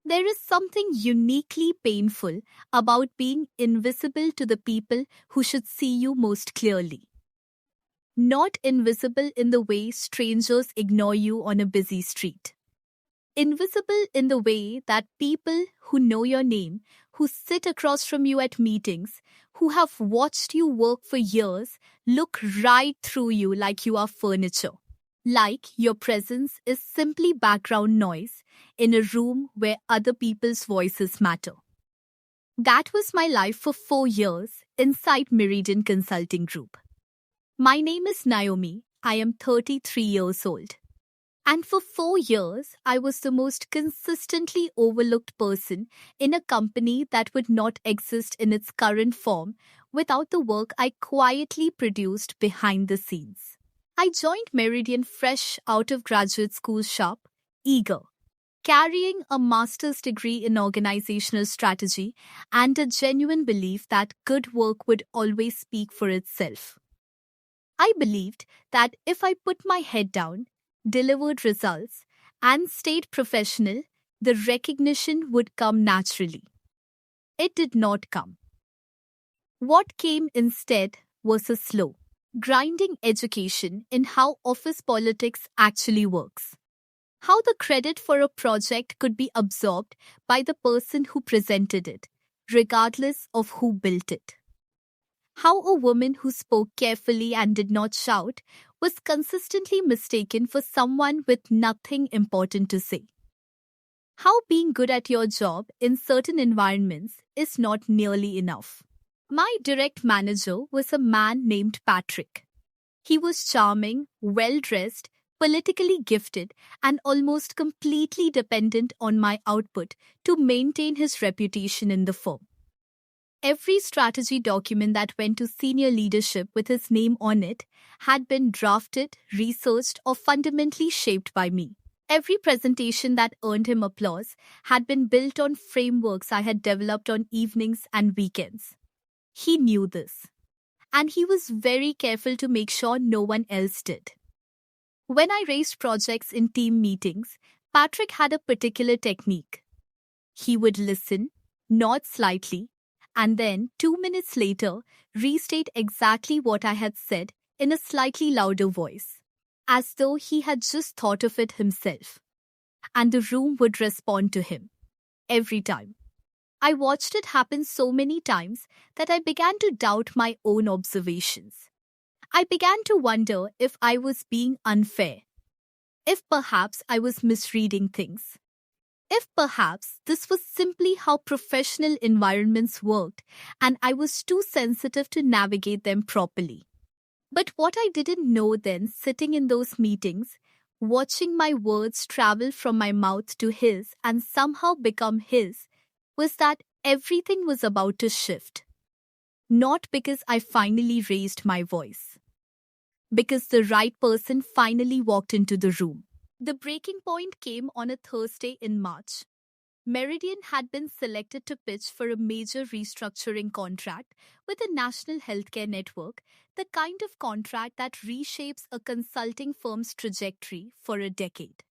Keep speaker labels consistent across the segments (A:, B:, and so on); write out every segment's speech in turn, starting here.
A: There is something uniquely painful about being invisible to the people who should see you most clearly. Not invisible in the way strangers ignore you on a busy street. Invisible in the way that people who know your name, who sit across from you at meetings, who have watched you work for years, look right through you like you are furniture. Like your presence is simply background noise in a room where other people's voices matter. That was my life for 4 years inside Meridian Consulting Group. My name is Naomi. I am 33 years old. And for 4 years, I was the most consistently overlooked person in a company that would not exist in its current form without the work I quietly produced behind the scenes. I joined Meridian fresh out of graduate school sharp, eager, carrying a master's degree in organizational strategy and a genuine belief that good work would always speak for itself. I believed that if I put my head down, delivered results, and stayed professional, the recognition would come naturally. It did not come. What came instead was a slow, grinding education in how office politics actually works. How the credit for a project could be absorbed by the person who presented it, regardless of who built it. How a woman who spoke carefully and did not shout was consistently mistaken for someone with nothing important to say. How being good at your job in certain environments is not nearly enough. My direct manager was a man named Patrick. He was charming, well dressed, politically gifted, and almost completely dependent on my output to maintain his reputation in the firm. Every strategy document that went to senior leadership with his name on it had been drafted, researched, or fundamentally shaped by me. Every presentation that earned him applause had been built on frameworks I had developed on evenings and weekends. He knew this, and he was very careful to make sure no one else did. When I raised projects in team meetings, Patrick had a particular technique. He would listen, nod slightly, and then 2 minutes later restate exactly what I had said in a slightly louder voice, as though he had just thought of it himself. And the room would respond to him. Every time. I watched it happen so many times that I began to doubt my own observations. I began to wonder if I was being unfair, if perhaps I was misreading things. If perhaps this was simply how professional environments worked and I was too sensitive to navigate them properly. But what I didn't know then, sitting in those meetings, watching my words travel from my mouth to his and somehow become his, was that everything was about to shift. Not because I finally raised my voice, because the right person finally walked into the room. The breaking point came on a Thursday in March. Meridian had been selected to pitch for a major restructuring contract with a national healthcare network, the kind of contract that reshapes a consulting firm's trajectory for a decade.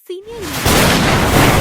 A: Senior leaders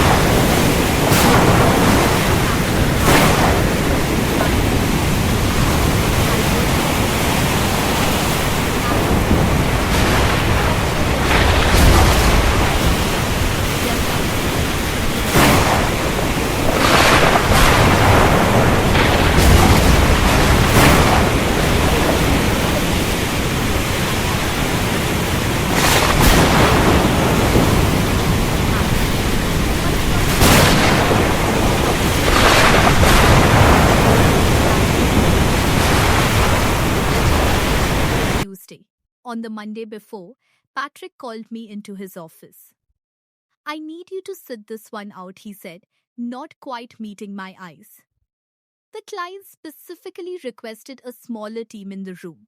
A: Tuesday. On the Monday before, Patrick called me into his office. I need you to sit this one out, he said, not quite meeting my eyes. The client specifically requested a smaller team in the room.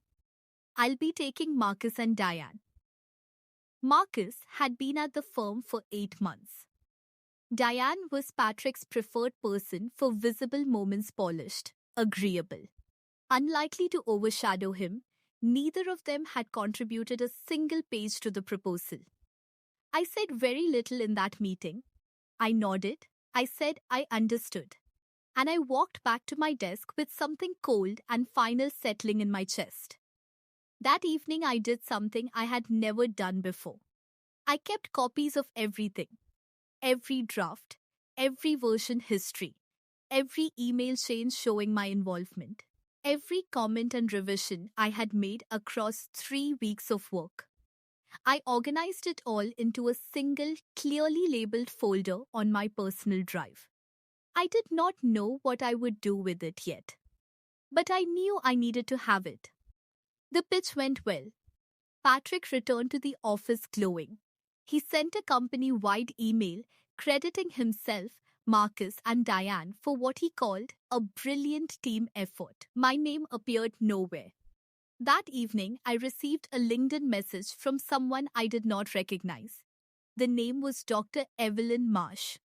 A: I'll be taking Marcus and Diane. Marcus had been at the firm for 8 months. Diane was Patrick's preferred person for visible moments, polished, agreeable. Unlikely to overshadow him, neither of them had contributed a single page to the proposal. I said very little in that meeting. I nodded. I said I understood. And I walked back to my desk with something cold and final settling in my chest. That evening, I did something I had never done before. I kept copies of everything, every draft, every version history, every email chain showing my involvement, every comment and revision I had made across 3 weeks of work. I organized it all into a single, clearly labeled folder on my personal drive. I did not know what I would do with it yet, but I knew I needed to have it. The pitch went well. Patrick returned to the office glowing. He sent a company wide email crediting himself, Marcus, and Diane for what he called a brilliant team effort. My name appeared nowhere. That evening, I received a LinkedIn message from someone I did not recognize. The name was Dr. Evelyn Marsh.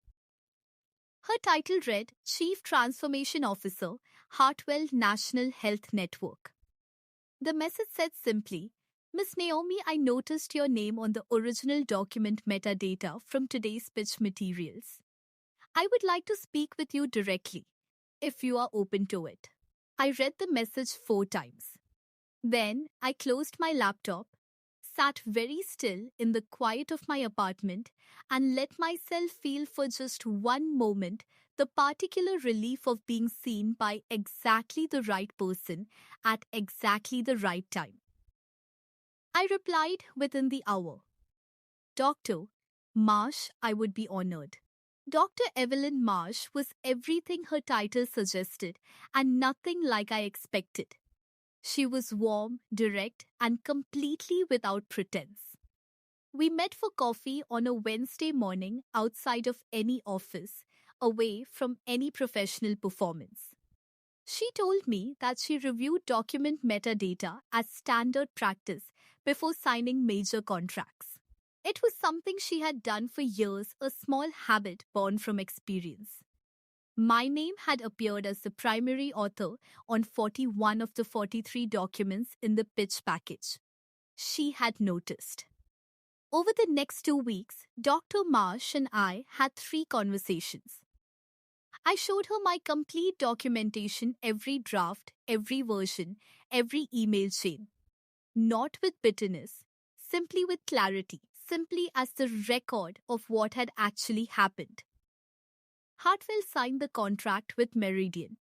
A: Her title read Chief Transformation Officer, Hartwell National Health Network. The message said simply, Miss Naomi, I noticed your name on the original document metadata from today's pitch materials. I would like to speak with you directly, if you are open to it. I read the message 4 times. Then I closed my laptop, sat very still in the quiet of my apartment, and let myself feel for just one moment the particular relief of being seen by exactly the right person at exactly the right time. I replied within the hour. Dr. Marsh, I would be honored. Dr. Evelyn Marsh was everything her title suggested and nothing like I expected. She was warm, direct, and completely without pretense. We met for coffee on a Wednesday morning outside of any office, away from any professional performance. She told me that she reviewed document metadata as standard practice before signing major contracts. It was something she had done for years, a small habit born from experience. My name had appeared as the primary author on 41 of the 43 documents in the pitch package. She had noticed. Over the next 2 weeks, Dr. Marsh and I had 3 conversations. I showed her my complete documentation, every draft, every version, every email chain. Not with bitterness, simply with clarity, simply as the record of what had actually happened. Hartwell signed the contract with Meridian,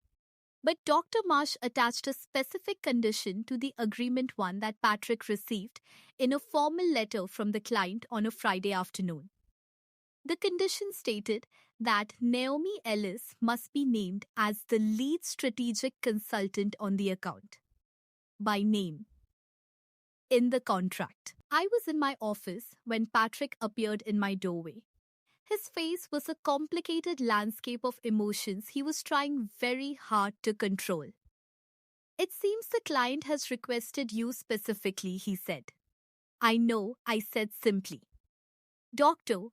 A: but Dr. Marsh attached a specific condition to the agreement, one that Patrick received in a formal letter from the client on a Friday afternoon. The condition stated that Naomi Ellis must be named as the lead strategic consultant on the account. By name. In the contract. I was in my office when Patrick appeared in my doorway. His face was a complicated landscape of emotions he was trying very hard to control. It seems the client has requested you specifically, he said. I know, I said simply. Doctor,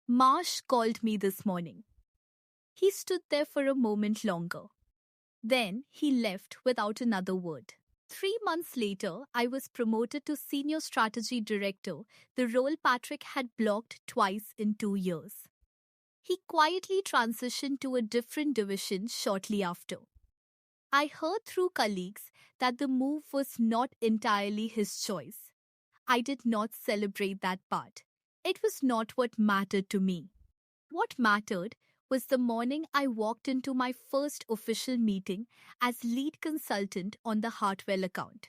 A: Marsh called me this morning. He stood there for a moment longer. Then he left without another word. 3 months later, I was promoted to Senior Strategy Director, the role Patrick had blocked twice in 2 years. He quietly transitioned to a different division shortly after. I heard through colleagues that the move was not entirely his choice. I did not celebrate that part. It was not what mattered to me. What mattered was the morning I walked into my first official meeting as lead consultant on the Hartwell account.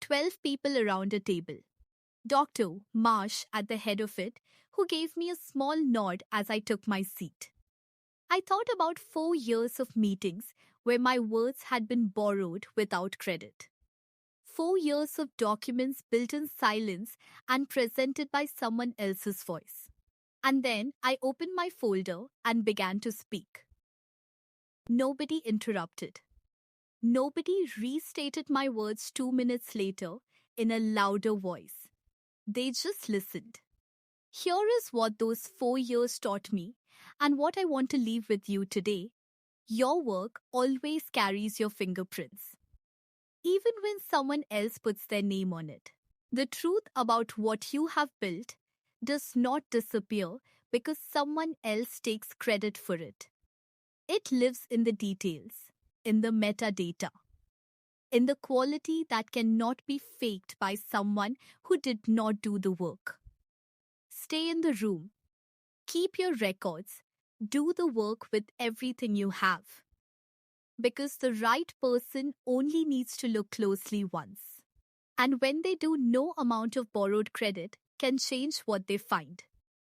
A: 12 people around a table. Dr. Marsh at the head of it, who gave me a small nod as I took my seat. I thought about 4 years of meetings where my words had been borrowed without credit. 4 years of documents built in silence and presented by someone else's voice. And then I opened my folder and began to speak. Nobody interrupted. Nobody restated my words 2 minutes later in a louder voice. They just listened. Here is what those 4 years taught me and what I want to leave with you today. Your work always carries your fingerprints, even when someone else puts their name on it. The truth about what you have built does not disappear because someone else takes credit for it. It lives in the details, in the metadata, in the quality that cannot be faked by someone who did not do the work. Stay in the room, keep your records, do the work with everything you have. Because the right person only needs to look closely once. And when they do, no amount of borrowed credit can change what they find.